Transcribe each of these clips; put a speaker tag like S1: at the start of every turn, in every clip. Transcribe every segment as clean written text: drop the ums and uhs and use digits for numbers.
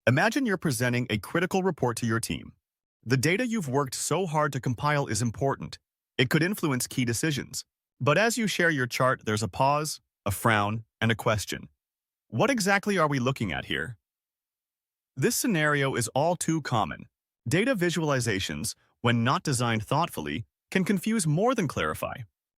S1: Imagine you're presenting a critical report to your team. The data you've worked so hard to compile is important. It could influence key decisions. But as you share your chart, there's a pause, a frown, and a question. What exactly are we looking at here? This scenario is all too common. Data visualizations, when not designed thoughtfully, can confuse more than clarify.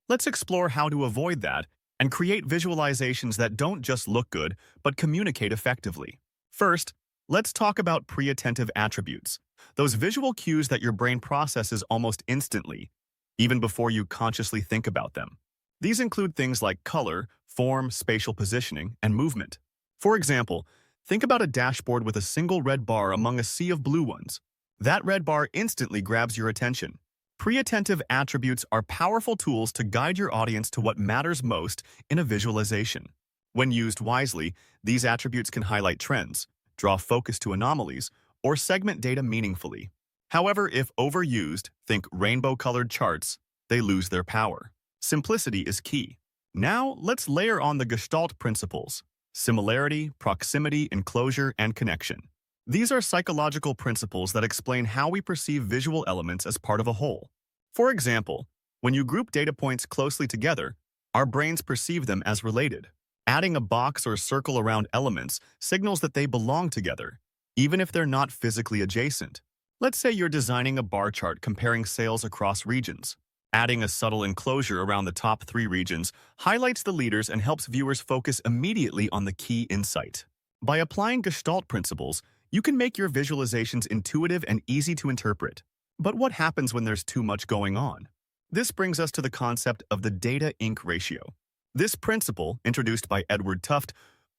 S1: Let's explore how to avoid that and create visualizations that don't just look good, but communicate effectively. First, let's talk about preattentive attributes, those visual cues that your brain processes almost instantly, even before you consciously think about them. These include things like color, form, spatial positioning, and movement. For example, think about a dashboard with a single red bar among a sea of blue ones. That red bar instantly grabs your attention. Preattentive attributes are powerful tools to guide your audience to what matters most in a visualization. When used wisely, these attributes can highlight trends, draw focus to anomalies, or segment data meaningfully. However, if overused, think rainbow-colored charts, they lose their power. Simplicity is key. Now, let's layer on the Gestalt principles: similarity, proximity, enclosure, and connection. These are psychological principles that explain how we perceive visual elements as part of a whole. For example, when you group data points closely together, our brains perceive them as related. Adding a box or circle around elements signals that they belong together, even if they're not physically adjacent. Let's say you're designing a bar chart comparing sales across regions. Adding a subtle enclosure around the top 3 regions highlights the leaders and helps viewers focus immediately on the key insight. By applying Gestalt principles, you can make your visualizations intuitive and easy to interpret. But what happens when there's too much going on? This brings us to the concept of the data-ink ratio. This principle, introduced by Edward Tufte,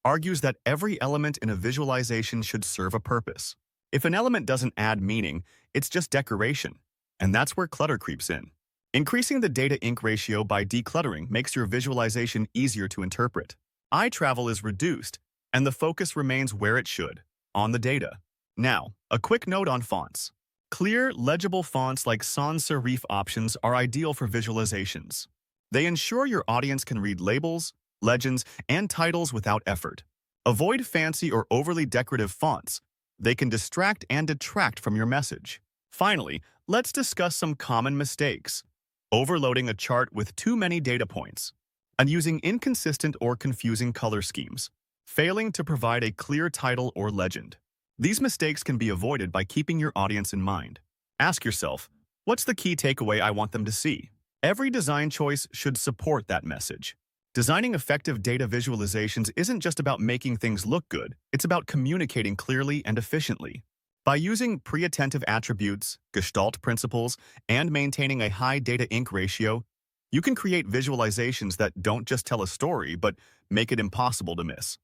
S1: argues that every element in a visualization should serve a purpose. If an element doesn't add meaning, it's just decoration, and that's where clutter creeps in. Increasing the data-ink ratio by decluttering makes your visualization easier to interpret. Eye travel is reduced, and the focus remains where it should, on the data. Now, a quick note on fonts. Clear, legible fonts like sans serif options are ideal for visualizations. They ensure your audience can read labels, legends, and titles without effort. Avoid fancy or overly decorative fonts. They can distract and detract from your message. Finally, let's discuss some common mistakes. Overloading a chart with too many data points, and using inconsistent or confusing color schemes. Failing to provide a clear title or legend. These mistakes can be avoided by keeping your audience in mind. Ask yourself, what's the key takeaway I want them to see? Every design choice should support that message. Designing effective data visualizations isn't just about making things look good, it's about communicating clearly and efficiently. By using preattentive attributes, Gestalt principles, and maintaining a high data-ink ratio, you can create visualizations that don't just tell a story, but make it impossible to miss.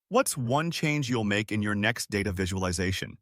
S1: What's one change you'll make in your next data visualization?